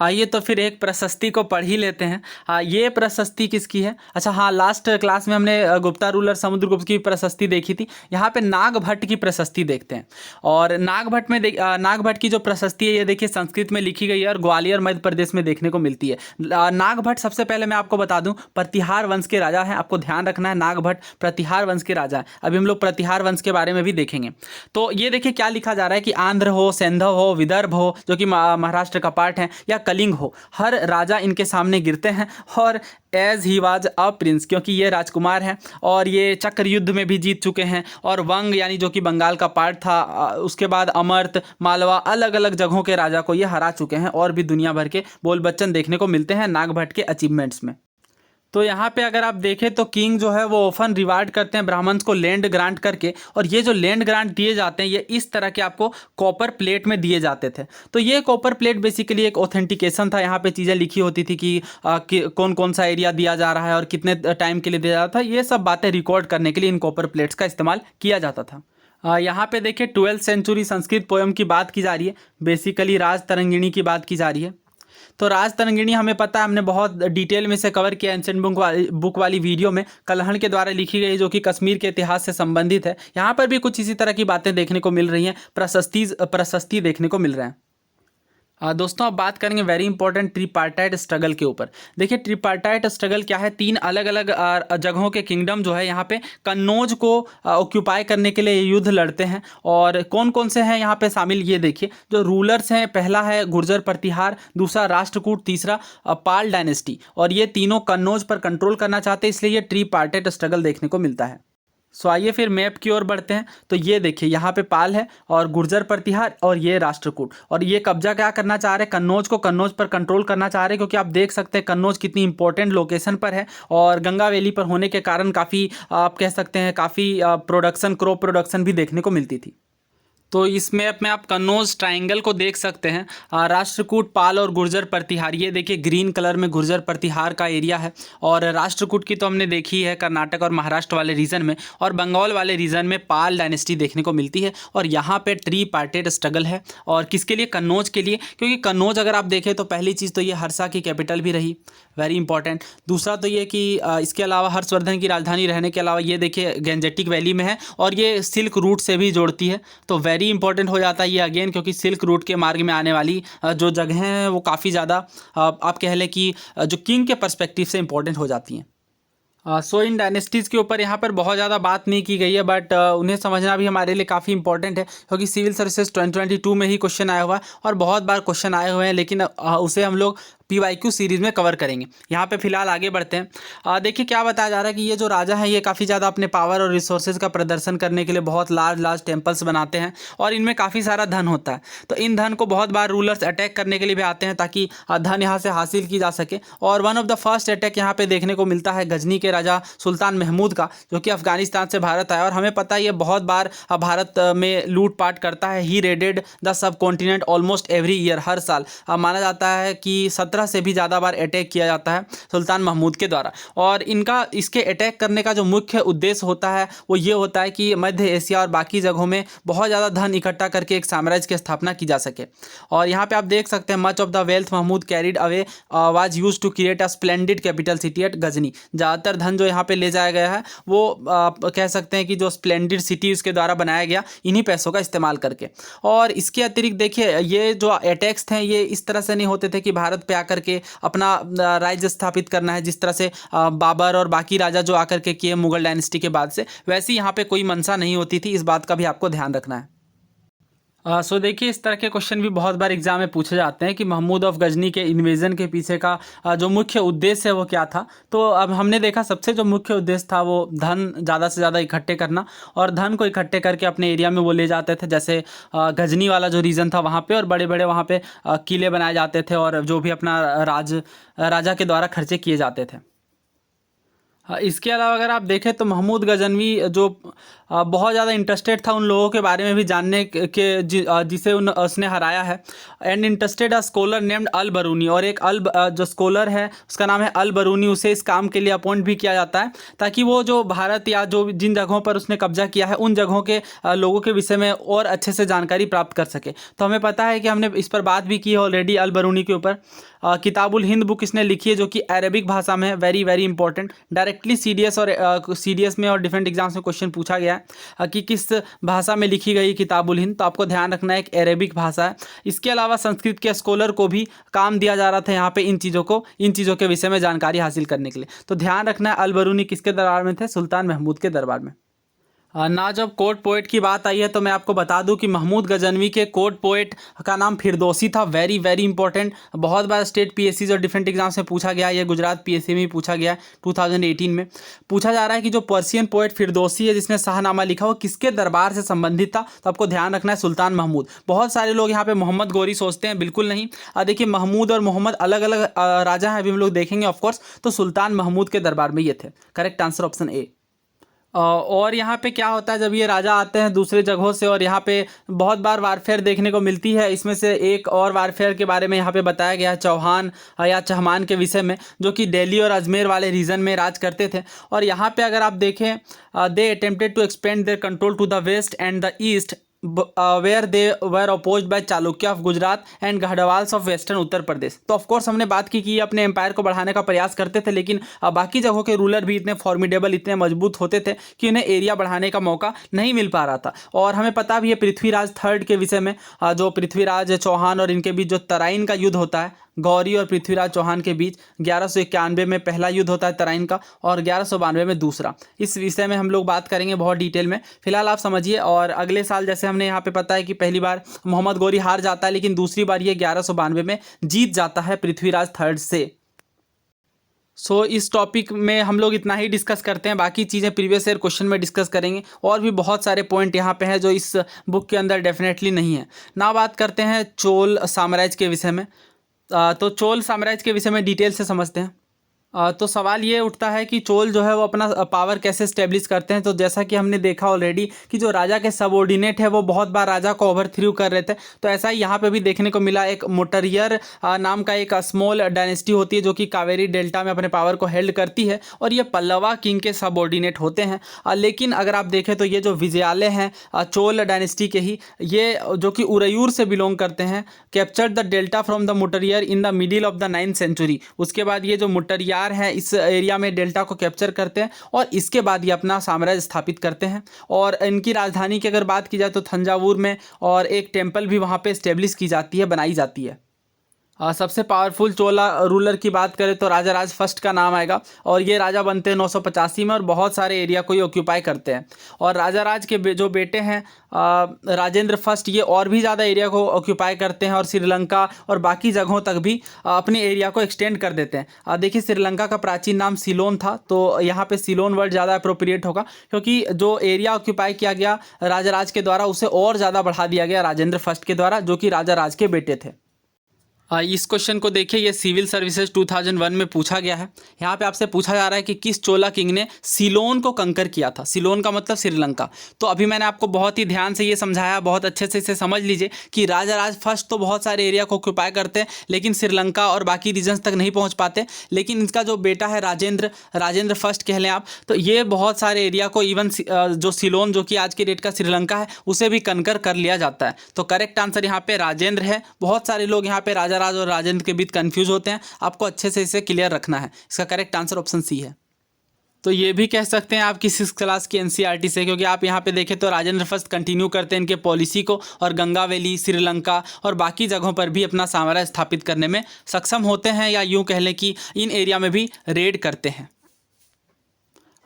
आइए तो फिर एक प्रशस्ति को पढ़ ही लेते हैं। ये प्रशस्ति किसकी है? अच्छा हाँ, लास्ट क्लास में हमने गुप्ता रूलर समुद्रगुप्त की प्रशस्ति देखी थी। यहाँ पे नागभट्ट की प्रशस्ति देखते हैं। और नागभट्ट की जो प्रशस्ति है, ये देखिए संस्कृत में लिखी गई है और ग्वालियर मध्य प्रदेश में देखने को मिलती है। नागभट्ट, सबसे पहले मैं आपको बता दूं, प्रतिहार वंश के राजा हैं। आपको ध्यान रखना है, नागभट्ट प्रतिहार वंश के राजा है। अभी हम लोग प्रतिहार वंश के बारे में भी देखेंगे। तो ये देखिए क्या लिखा जा रहा है कि आंध्र हो, सेंधव हो, विदर्भ हो, जो कि महाराष्ट्र का पार्ट है, या कलिंग हो, हर राजा इनके सामने गिरते हैं। और as he was a prince, क्योंकि ये राजकुमार हैं और ये चक्र युद्ध में भी जीत चुके हैं। और वंग, यानी जो कि बंगाल का पार्ट था, उसके बाद अमर्त, मालवा, अलग अलग जगहों के राजा को ये हरा चुके हैं। और भी दुनिया भर के बोल बच्चन देखने को मिलते हैं नागभट्ट के अचीवमेंट्स में। तो यहाँ पे अगर आप देखें तो किंग जो है वो ऑफन रिवार्ड करते हैं ब्राह्मण्स को लैंड ग्रांट करके। और ये जो लैंड ग्रांट दिए जाते हैं, ये इस तरह के आपको कॉपर प्लेट में दिए जाते थे। तो ये कॉपर प्लेट बेसिकली एक ऑथेंटिकेशन था। यहाँ पे चीज़ें लिखी होती थी कि कौन कौन सा एरिया दिया जा रहा है और कितने टाइम के लिए दिया जाता था। ये सब बातें रिकॉर्ड करने के लिए इन कॉपर प्लेट्स का इस्तेमाल किया जाता था। यहाँ पे देखिए 12th सेंचुरी संस्कृत पोएम की बात की जा रही है। बेसिकली राज तरंगिणी की बात की जा रही है। तो राज तरंगिणी हमें पता है, हमने बहुत डिटेल में से कवर किया एंशिएंट बुक वाली वीडियो में। कल्हण के द्वारा लिखी गई, जो कि कश्मीर के इतिहास से संबंधित है। यहाँ पर भी कुछ इसी तरह की बातें देखने को मिल रही हैं, प्रशस्ति देखने को मिल रहे हैं। दोस्तों अब बात करेंगे वेरी इंपॉर्टेंट ट्रिपार्टाइट स्ट्रगल के ऊपर। देखिए ट्रिपार्टाइट स्ट्रगल क्या है, तीन अलग अलग जगहों के किंगडम जो है यहाँ पे कन्नौज को ऑक्यूपाई करने के लिए ये युद्ध लड़ते हैं। और कौन कौन से हैं यहाँ पे शामिल, ये देखिए जो रूलर्स हैं, पहला है गुर्जर प्रतिहार, दूसरा राष्ट्रकूट, तीसरा पाल डायनेस्टी। और ये तीनों कन्नौज पर कंट्रोल करना चाहते हैं, इसलिए ये ट्रिपार्टाइट स्ट्रगल देखने को मिलता है। सो आइए फिर मैप की ओर बढ़ते हैं। तो ये देखिए यहाँ पे पाल है और गुर्जर प्रतिहार और ये राष्ट्रकूट, और ये कब्जा क्या करना चाह रहे हैं, कन्नौज को, कन्नौज पर कंट्रोल करना चाह रहे हैं। क्योंकि आप देख सकते हैं कन्नौज कितनी इंपॉर्टेंट लोकेशन पर है और गंगा वैली पर होने के कारण काफ़ी, आप कह सकते हैं काफ़ी प्रोडक्शन, क्रॉप प्रोडक्शन भी देखने को मिलती थी। तो इस मैप में आप कन्नौज ट्रायंगल को देख सकते हैं। राष्ट्रकूट, पाल और गुर्जर प्रतिहार, ये देखिए ग्रीन कलर में गुर्जर प्रतिहार का एरिया है। और राष्ट्रकूट की तो हमने देखी है कर्नाटक और महाराष्ट्र वाले रीजन में, और बंगाल वाले रीजन में पाल डायनेस्टी देखने को मिलती है। और यहाँ पे ट्रिपार्टाइट स्ट्रगल है, और किसके लिए, कन्नौज के लिए। क्योंकि कन्नौज अगर आप देखें तो पहली चीज़ तो ये हर्षा की कैपिटल भी रही, वेरी इंपॉर्टेंट। दूसरा तो ये कि इसके अलावा हर्षवर्धन की राजधानी रहने के अलावा ये देखिए गंजेटिक वैली में है, और ये सिल्क रूट से भी जोड़ती है। तो वेरी इंपॉर्टेंट हो जाता है ये अगेन, क्योंकि सिल्क रूट के मार्ग में आने वाली जो जगहें हैं वो काफ़ी ज़्यादा आप कह लें कि जो किंग के पर्सपेक्टिव से इंपॉर्टेंट हो जाती हैं। सो इन डायनेस्टीज़ के ऊपर यहाँ पर बहुत ज़्यादा बात नहीं की गई है, बट उन्हें समझना भी हमारे लिए काफ़ी इंपॉर्टेंट है। क्योंकि सिविल सर्विसेज 2022 में ही क्वेश्चन आया हुआ है, और बहुत बार क्वेश्चन आए हुए हैं, लेकिन उसे हम लोग PYQ सीरीज़ में कवर करेंगे। यहाँ पे फिलहाल आगे बढ़ते हैं। देखिए क्या बताया जा रहा है कि ये जो राजा हैं ये काफ़ी ज़्यादा अपने पावर और रिसोर्सेज का प्रदर्शन करने के लिए बहुत लार्ज टेम्पल्स बनाते हैं, और इनमें काफ़ी सारा धन होता है। तो इन धन को बहुत बार रूलर्स अटैक करने के लिए भी आते हैं, ताकि धन यहाँ से हासिल की जा सके। और one of the first attack यहाँ पे देखने को मिलता है गजनी के राजा सुल्तान महमूद का, जो कि अफगानिस्तान से भारत आया। और हमें पता है ये बहुत बार भारत में लूटपाट करता है। He raided the subcontinent almost every year, हर साल माना जाता है कि 17 से भी ज़्यादा बार अटैक किया जाता है सुल्तान महमूद के द्वारा। और इनका इसके अटैक करने का जो मुख्य उद्देश्य होता है वो ये होता है कि मध्य एशिया और बाकी जगहों में बहुत ज़्यादा धन इकट्ठा करके एक साम्राज्य की स्थापना की जा सके। और यहाँ पे आप देख सकते हैं much of the wealth Mahmud carried away was used to create a splendid capital city at Ghazni. ज़्यादातर धन जो यहाँ पे ले जाया गया है वो कह सकते हैं कि जो स्प्लेंडिड सिटी उसके द्वारा बनाया गया इन्हीं पैसों का इस्तेमाल करके। और इसके अतिरिक्त देखिए ये जो अटैक्स थे ये इस तरह से नहीं होते थे कि भारत पे आकर के अपना राज्य स्थापित करना है, जिस तरह से बाबर और बाकी राजा जो आकर के किए मुगल डायनेस्टी के बाद से, वैसे यहाँ पे कोई मंशा नहीं होती थी। इस बात का भी आपको ध्यान रखना है। सो देखिए इस तरह के क्वेश्चन भी बहुत बार एग्जाम में पूछे जाते हैं कि महमूद ऑफ गजनी के इन्वेजन के पीछे का जो मुख्य उद्देश्य है वो क्या था। तो अब हमने देखा सबसे जो मुख्य उद्देश्य था वो धन ज़्यादा से ज़्यादा इकट्ठे करना, और धन को इकट्ठे करके अपने एरिया में वो ले जाते थे। जैसे गजनी वाला जो रीजन था वहाँ पे, और बड़े बड़े वहाँ पे किले बनाए जाते थे, और जो भी अपना राजा के द्वारा खर्चे किए जाते थे। इसके अलावा अगर आप देखें तो महमूद गजनवी जो बहुत ज़्यादा इंटरेस्टेड था उन लोगों के बारे में भी जानने के जिसे उसने हराया है। And interested a scholar named Al Biruni, और एक जो स्कॉलर है उसका नाम है अल बरूनी, उसे इस काम के लिए अपॉइंट भी किया जाता है, ताकि वो जो भारत या जो जिन जगहों पर उसने कब्जा किया है उन जगहों के लोगों के विषय में और अच्छे से जानकारी प्राप्त कर सके। तो हमें पता है कि हमने इस पर बात भी की है ऑलरेडी अल बरूनी के ऊपर। किताबुल हिंद बुक इसने लिखी है जो कि अरेबिक भाषा में है, very very important. Directly CDS में और डिफरेंट एग्जाम्स में क्वेश्चन पूछा गया है कि किस भाषा में लिखी गई किताबुल हिंद, तो आपको ध्यान रखना है एक अरेबिक भाषा है। इसके अलावा संस्कृत के स्कॉलर को भी काम दिया जा रहा था यहाँ पे इन चीज़ों के विषय में जानकारी हासिल करने के लिए। तो ध्यान रखना है अल बरूनी किसके दरबार में थे, सुल्तान महमूद के दरबार में। ना जब कोर्ट पोएट की बात आई है तो मैं आपको बता दूं कि महमूद गजनवी के कोर्ट पोएट का नाम फिरदौसी था, वेरी वेरी इंपॉर्टेंट। बहुत बार स्टेट PSCs और डिफरेंट एग्जाम्स में पूछा गया, ये गुजरात PSC में भी पूछा गया है। 2018 में पूछा जा रहा है कि जो पर्शियन पोएट फिरदौसी है जिसने शाहनामा लिखा वो किसके दरबार से संबंधित था। तो आपको ध्यान रखना है सुल्तान महमूद। बहुत सारे लोग यहाँ पे मोहम्मद गौरी सोचते हैं, बिल्कुल नहीं। देखिए महमूद और मोहम्मद अलग अलग राजा हैं, अभी हम लोग देखेंगे ऑफकोर्स। तो सुल्तान महमूद के दरबार में ये थे, करेक्ट आंसर ऑप्शन ए। और यहाँ पे क्या होता है जब ये राजा आते हैं दूसरे जगहों से, और यहाँ पे बहुत बार वारफेयर देखने को मिलती है। इसमें से एक और वारफेयर के बारे में यहाँ पे बताया गया है चौहान या चहमान के विषय में, जो कि दिल्ली और अजमेर वाले रीजन में राज करते थे। और यहाँ पे अगर आप देखें they attempted to expand their control to the west and the east where they were opposed by Chalukya of Gujarat and Garhwals of western Uttar Pradesh. तो ऑफकोर्स हमने बात की कि अपने एम्पायर को बढ़ाने का प्रयास करते थे, लेकिन बाकी जगहों के रूलर भी इतने फॉर्मिडेबल, इतने मजबूत होते थे कि उन्हें एरिया बढ़ाने का मौका नहीं मिल पा रहा था। और हमें पता भी है पृथ्वीराज थर्ड के विषय में, जो पृथ्वीराज चौहान और इनके बीच जो तराइन का युद्ध होता है, गौरी और पृथ्वीराज चौहान के बीच 1191 में पहला युद्ध होता है तराइन का, और 1192 में दूसरा। इस विषय में हम लोग बात करेंगे बहुत डिटेल में। फिलहाल आप समझिए। और अगले साल जैसे हमने यहाँ पे पता है कि पहली बार मोहम्मद गौरी हार जाता है, लेकिन दूसरी बार ये 1192 में जीत जाता है पृथ्वीराज थर्ड से। इस टॉपिक में हम लोग इतना ही डिस्कस करते हैं, बाकी चीज़ें प्रीवियस ईयर क्वेश्चन में डिस्कस करेंगे। और भी बहुत सारे पॉइंट यहाँ पे हैं जो इस बुक के अंदर डेफिनेटली नहीं है ना। बात करते हैं चोल साम्राज्य के विषय में। तो चोल साम्राज्य के विषय में डिटेल से समझते हैं। तो सवाल ये उठता है कि चोल जो है वो अपना पावर कैसे स्टेब्लिश करते हैं। तो जैसा कि हमने देखा ऑलरेडी कि जो राजा के सबऑर्डिनेट है वो बहुत बार राजा को ओवरथ्रू कर रहे थे। तो ऐसा ही यहाँ पे भी देखने को मिला। एक मोटरियर नाम का एक स्मॉल डायनेस्टी होती है जो कि कावेरी डेल्टा में अपने पावर को हेल्ड करती है, और ये पल्लवा किंग के सबऑर्डिनेट होते हैं। लेकिन अगर आप देखें तो ये जो विजयालय हैं चोल डायनेस्टी के ही, ये जो कि उरयूर से बिलोंग करते हैं, captured the delta from the मोटरियर in the middle of the 9th century. उसके बाद ये जो मोटरियर हैं इस एरिया में डेल्टा को कैप्चर करते हैं, और इसके बाद ये अपना साम्राज्य स्थापित करते हैं। और इनकी राजधानी की अगर बात की जाए तो थंजावुर में, और एक टेम्पल भी वहाँ पे स्टेब्लिश की जाती है, बनाई जाती है। सबसे पावरफुल चोला रूलर की बात करें तो राजा राज फर्स्ट का नाम आएगा, और ये राजा बनते हैं 985 में, और बहुत सारे एरिया को ये ऑक्यूपाई करते हैं। और राजा राज के जो बेटे हैं राजेंद्र फर्स्ट, ये और भी ज़्यादा एरिया को ऑक्यूपाई करते हैं, और श्रीलंका और बाकी जगहों तक भी अपने एरिया को एक्सटेंड कर देते हैं। देखिए श्रीलंका का प्राचीन नाम सिलोन था, तो यहाँ पे सिलोन वर्ड ज़्यादा अप्रोप्रिएट होगा, क्योंकि जो एरिया ऑक्यूपाई किया गया राजा राज के द्वारा उसे और ज़्यादा बढ़ा दिया गया राजेंद्र फर्स्ट के द्वारा, जो कि राजा राज के बेटे थे। इस क्वेश्चन को देखिए, ये सिविल सर्विसेज 2001 में पूछा गया है। यहाँ पे आपसे पूछा जा रहा है कि किस चोला किंग ने सिलोन को कंकर किया था। सिलोन का मतलब श्रीलंका। तो अभी मैंने आपको बहुत ही ध्यान से ये समझाया, बहुत अच्छे से इसे समझ लीजिए कि राजा राज फर्स्ट तो बहुत सारे एरिया को ऑक्यूपाई करते हैं, लेकिन श्रीलंका और बाकी रीजन्स तक नहीं पहुँच पाते। लेकिन इनका जो बेटा है राजेंद्र फर्स्ट कह लें आप, तो ये बहुत सारे एरिया को, इवन जो सिलोन जो कि आज के डेट का श्रीलंका है, उसे भी कंकर कर लिया जाता है। तो करेक्ट आंसर यहाँ पे राजेंद्र है। बहुत सारे लोग यहाँ पे राजा राज और राजेंद्र के बीच कंफ्यूज होते हैं, आपको अच्छे से इसे क्लियर रखना है। इसका करेक्ट आंसर ऑप्शन सी है। तो ये भी कह सकते हैं आप किस क्लास की एनसीईआरटी से, क्योंकि आप यहाँ पे देखें तो राजेंद्र फर्स्ट कंटिन्यू करते हैं इनके पॉलिसी को, और गंगा वैली, श्रीलंका और बाकी जगहों पर भी अपना साम्राज्य स्थापित करने में सक्षम होते हैं, या यूँ कह लें कि इन एरिया में भी रेड करते हैं।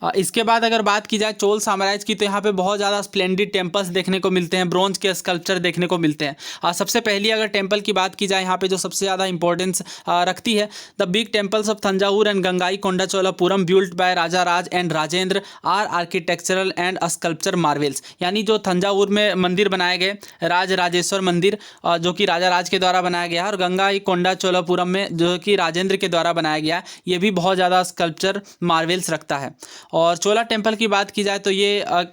इसके बाद अगर बात की जाए चोल साम्राज्य की, तो यहाँ पे बहुत ज़्यादा स्प्लेंडिड टेम्पल्स देखने को मिलते हैं, ब्रॉन्ज के स्कल्पचर देखने को मिलते हैं। सबसे पहली अगर टेम्पल की बात की जाए यहाँ पे जो सबसे ज़्यादा इंपॉर्टेंस रखती है, the big temples of Thanjavur and Gangai Konda Cholapuram built by Raja Raj and Rajendra are architectural and sculpture marvels. यानी जो तंजावुर में मंदिर बनाए गए, राजेश्वर मंदिर जो कि राजा राज के द्वारा बनाया गया है, और गंगाई कोंडा चोलापुरम में जो कि राजेंद्र के द्वारा बनाया गया है, ये भी बहुत ज़्यादा स्कल्पचर मार्वेल्स रखता है। और चोला टेम्पल की बात की जाए तो ये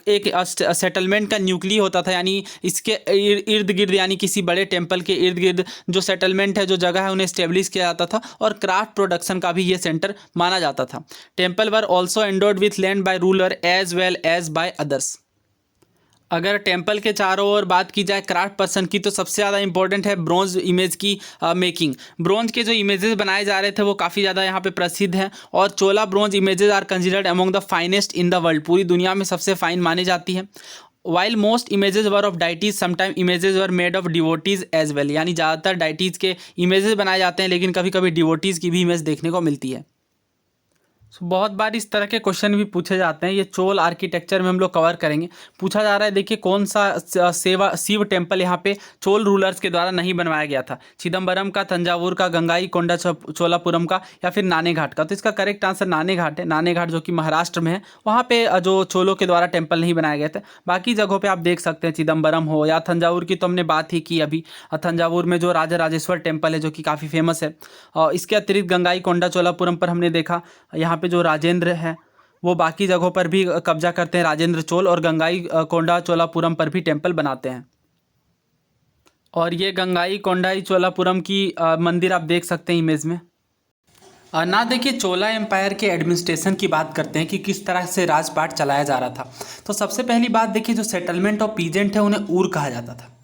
एक सेटलमेंट का न्यूक्ली होता था, यानी इसके इर्द गिर्द, यानी किसी बड़े टेम्पल के इर्द गिर्द जो सेटलमेंट है, जो जगह है, उन्हें स्टेब्लिश किया जाता था, और क्राफ्ट प्रोडक्शन का भी ये सेंटर माना जाता था। Temple were also endowed with land by ruler as well as by others. अगर टेम्पल के चारों ओर बात की जाए क्राफ्ट पर्सन की, तो सबसे ज़्यादा इंपॉर्टेंट है ब्रॉन्ज इमेज की मेकिंग। ब्रॉन्ज के जो इमेजेस बनाए जा रहे थे वो काफ़ी ज़्यादा यहाँ पे प्रसिद्ध हैं, और Chola bronze images are considered among the finest in the world. पूरी दुनिया में सबसे फाइन मानी जाती है। While most images were of deities, sometime images were made of devotees as well. यानी ज़्यादातर डाइटीज के इमेजेस बनाए जाते हैं, लेकिन कभी कभी डिवोटीज़ की भी इमेज देखने को मिलती है। बहुत बार इस तरह के क्वेश्चन भी पूछे जाते हैं। ये चोल आर्किटेक्चर में हम लोग कवर करेंगे। पूछा जा रहा है, देखिए कौन सा शिव टेम्पल यहाँ पे चोल रूलर्स के द्वारा नहीं बनवाया गया था। चिदम्बरम का, तंजावुर का, गंगाई कोंडा चोलापुरम का, या फिर नाने घाट का। तो इसका करेक्ट आंसर नाने घाट है। नाने घाट जो कि महाराष्ट्र में है, वहाँ पे जो चोलों के द्वारा टेम्पल नहीं बनाए गए थे। बाकी जगहों पर आप देख सकते हैं, चिदम्बरम हो या तंजावुर की तो हमने बात ही की अभी। तंजावुर में जो राजा राजेश्वर टेम्पल है जो कि काफ़ी फेमस है। इसके अतिरिक्त गंगाई कोंडा चोलापुरम पर हमने देखा, यहाँ पे जो राजेंद्र है वो बाकी जगहों पर भी कब्जा करते हैं, राजेंद्र चोल, और गंगाई कोंडा चोलापुरम पर भी टेम्पल बनाते हैं। और ये गंगाई कोंडाई चोलापुरम की मंदिर आप देख सकते हैं इमेज में। ना देखिए, चोला एम्पायर के एडमिनिस्ट्रेशन की बात करते हैं कि किस तरह से राजपाट चलाया जा रहा था। तो सबसे पहली बात देखिए, जो सेटलमेंट ऑफ पीजेंट है उन्हें ऊर कहा जाता था।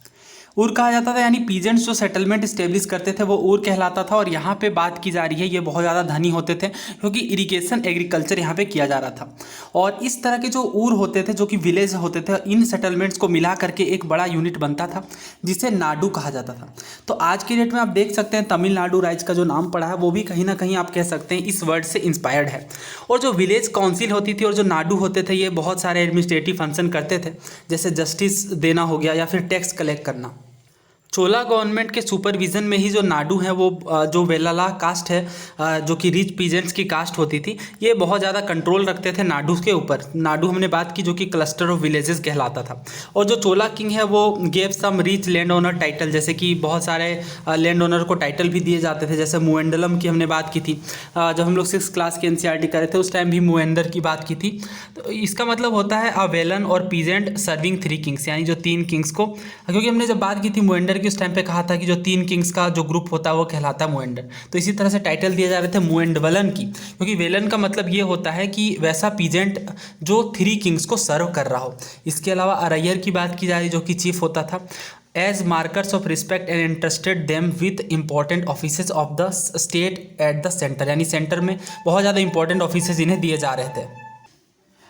ऊर कहा जाता था, यानी पीजेंट्स जो सेटलमेंट इस्टेब्लिश करते थे वो ऊर कहलाता था। और यहाँ पे बात की जा रही है, ये बहुत ज़्यादा धनी होते थे क्योंकि इरिगेशन एग्रीकल्चर यहाँ पे किया जा रहा था। और इस तरह के जो ऊर होते थे, जो कि विलेज होते थे, इन सेटलमेंट्स को मिला करके एक बड़ा यूनिट बनता था जिसे नाडु कहा जाता था। तो आज के डेट में आप देख सकते हैं तमिलनाडु राज्य का जो नाम पड़ा है वो भी कहीं ना कहीं आप कह सकते हैं इस वर्ड से इंस्पायर्ड है। और जो विलेज काउंसिल होती थी और जो नाडु होते थे, ये बहुत सारे एडमिनिस्ट्रेटिव फंक्शन करते थे, जैसे जस्टिस देना हो गया या फिर टैक्स कलेक्ट करना। चोला गवर्नमेंट के सुपरविजन में ही जो नाडु है वो जो वेलाला कास्ट है, जो कि रिच पीजेंट्स की कास्ट होती थी, ये बहुत ज़्यादा कंट्रोल रखते थे नाडु के ऊपर। नाडु हमने बात की जो कि क्लस्टर ऑफ विलेजेस कहलाता था। और जो चोला किंग है वो gave some rich land owner title, जैसे कि बहुत सारे लैंड ओनर को टाइटल भी दिए जाते थे। जैसे मुएंडलम की हमने बात की थी, जब हम लोग 6th क्लास के NCERT कर रहे थे उस टाइम भी मुएंदर की बात की थी। तो इसका मतलब होता है अ वेलन और पीजेंट सर्विंग 3 किंग्स, यानी जो 3 किंग्स को, क्योंकि हमने जब बात की थी मुएंडर उस टाइम पे कहा था कि जो 3 किंग्स का जो ग्रुप होता है वो कहलाता है मुएंडर। तो इसी तरह से टाइटल दिए जा रहे थे मुएंडवलन की, क्योंकि वेलन का मतलब ये होता है कि वैसा पीजेंट जो 3 किंग्स को सर्व कर रहा हो। इसके अलावा अरैयर की बात की जा रही जो कि चीफ होता था। As markers of respect and interested them with important offices of the state at the centre, यानी सेंटर में बहुत ज़्यादा इंपॉर्टेंट ऑफिसेज इन्हें दिए जा रहे थे।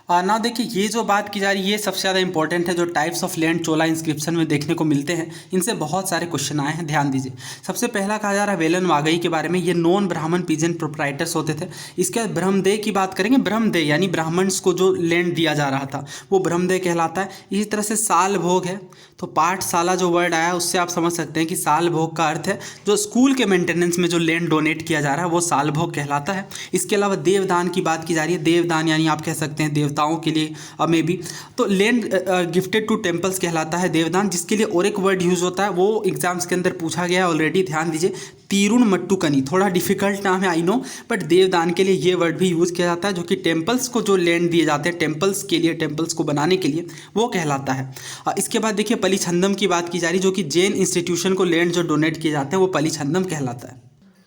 ना देखिए, ये जो बात की जा रही है ये सबसे ज़्यादा इंपॉर्टेंट है। जो types of land Chola inscription में देखने को मिलते हैं, इनसे बहुत सारे क्वेश्चन आए हैं, ध्यान दीजिए। सबसे पहला कहा जा रहा है वेलन वागई के बारे में। ये नॉन ब्राह्मण पीजेंट प्रोप्राइटर्स होते थे। इसके बाद ब्रह्मदेय की बात करेंगे। ब्रह्मदेय यानी ब्राह्मण्स को जो लैंड दिया जा रहा था वो ब्रह्मदेय कहलाता है। इसी तरह से साल भोग है, तो पाठशाला जो वर्ड आया है उससे आप समझ सकते हैं कि साल भोग का अर्थ है जो स्कूल के मेंटेनेंस में जो लैंड डोनेट किया जा रहा है वो साल भोग कहलाता है। इसके अलावा देवदान की बात की जा रही है। देवदान यानी आप कह सकते हैं देवताओं के लिए मे बी, तो लैंड गिफ्टेड टू टेम्पल्स कहलाता है देवदान। जिसके लिए और एक वर्ड यूज़ होता है, वो एग्जाम्स के अंदर पूछा गया है ऑलरेडी, ध्यान दीजिए, तिरुनमट्टुकनी। थोड़ा डिफिकल्ट नाम है आई नो, बट देवदान के लिए ये वर्ड भी यूज़ किया जाता है, जो कि टेम्पल्स को जो लैंड दिए जाते हैं टेम्पल्स के लिए, टेम्पल्स को बनाने के लिए, वो कहलाता है। इसके बाद देखिए पलीछंदम की बात की जा रही, जो कि जैन इंस्टीट्यूशन को लैंड जो डोनेट किए जाते हैं वो पलीछंदम कहलाता है।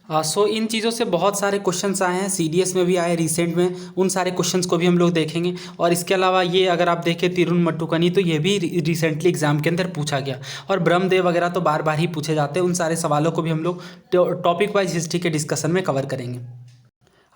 सो इन चीज़ों से बहुत सारे क्वेश्चंस आए हैं, CDS में भी आए रिसेंट में, उन सारे क्वेश्चंस को भी हम लोग देखेंगे। और इसके अलावा ये अगर आप देखें तिरुनमट्टुकनी, तो ये भी रिसेंटली एग्जाम के अंदर पूछा गया। और ब्रह्मदेव वगैरह तो बार बार ही पूछे जाते हैं। उन सारे सवालों को भी हम लोग टॉपिक वाइज हिस्ट्री के डिस्कशन में कवर करेंगे।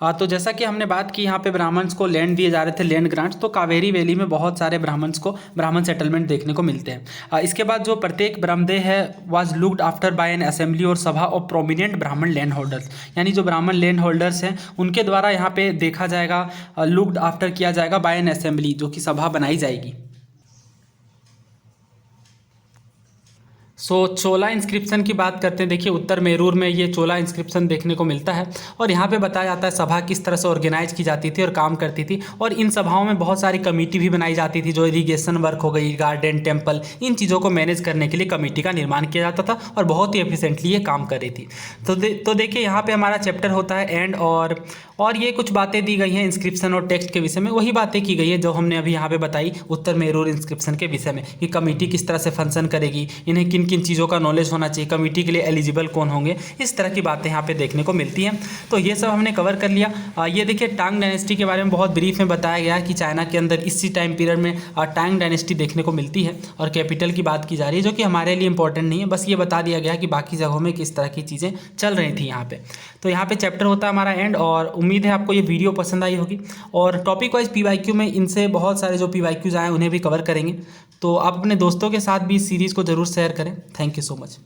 तो जैसा कि हमने बात की यहाँ पे ब्राह्मण्स को लैंड दिए जा रहे थे, लैंड ग्रांट्स, तो कावेरी वैली में बहुत सारे ब्राह्मण्स को ब्राह्मण सेटलमेंट देखने को मिलते हैं। इसके बाद जो प्रत्येक ब्रह्मदेय है was looked after bye N assembly और सभा ऑफ प्रोमिनेंट ब्राह्मण लैंड होल्डर्स, यानी जो ब्राह्मण लैंड होल्डर्स हैं उनके द्वारा यहाँ पे देखा जाएगा, लुक्ड आफ्टर किया जाएगा बाय एन असेंबली, जो कि सभा बनाई जाएगी। चोला इंस्क्रिप्शन की बात करते हैं। देखिए उत्तर मेरूर में ये चोला इंस्क्रिप्शन देखने को मिलता है और यहाँ पे बताया जाता है सभा किस तरह से ऑर्गेनाइज की जाती थी और काम करती थी। और इन सभाओं में बहुत सारी कमेटी भी बनाई जाती थी, जो इरीगेशन वर्क हो गई, गार्डन, टेम्पल, इन चीज़ों को मैनेज करने के लिए कमेटी का निर्माण किया जाता था और बहुत ही एफिशिएंटली ये काम कर रही थी। तो देखिए यहाँ पर हमारा चैप्टर होता है एंड, और ये कुछ बातें दी गई हैं इंस्क्रिप्शन और टेक्स्ट के विषय में, वही बातें की गई है जो हमने अभी यहाँ पे बताई उत्तर मेरूर इंस्क्रिप्शन के विषय में, कि कमेटी किस तरह से फंक्शन करेगी, इन्हें किन किन चीज़ों का नॉलेज होना चाहिए, कमेटी के लिए एलिजिबल कौन होंगे, इस तरह की बातें यहाँ पे देखने को मिलती हैं। तो ये सब हमने कवर कर लिया। ये देखिए टांग डायनेस्टी के बारे में बहुत ब्रीफ में बताया गया है कि चाइना के अंदर इसी टाइम पीरियड में टांग डायनेस्टी देखने को मिलती है और कैपिटल की बात की जा रही है, जो कि हमारे लिए इंपॉर्टेंट नहीं है, बस ये बता दिया गया कि बाकी जगहों में किस तरह की चीज़ें चल रही थी यहाँ पे। तो यहाँ पे चैप्टर होता है हमारा एंड, और उम्मीद है आपको ये वीडियो पसंद आई होगी। और टॉपिक वाइज PYQ में इनसे बहुत सारे जो PYQs आए उन्हें भी कवर करेंगे। तो आप अपने दोस्तों के साथ भी इस सीरीज़ को ज़रूर शेयर करें। Thank you so much.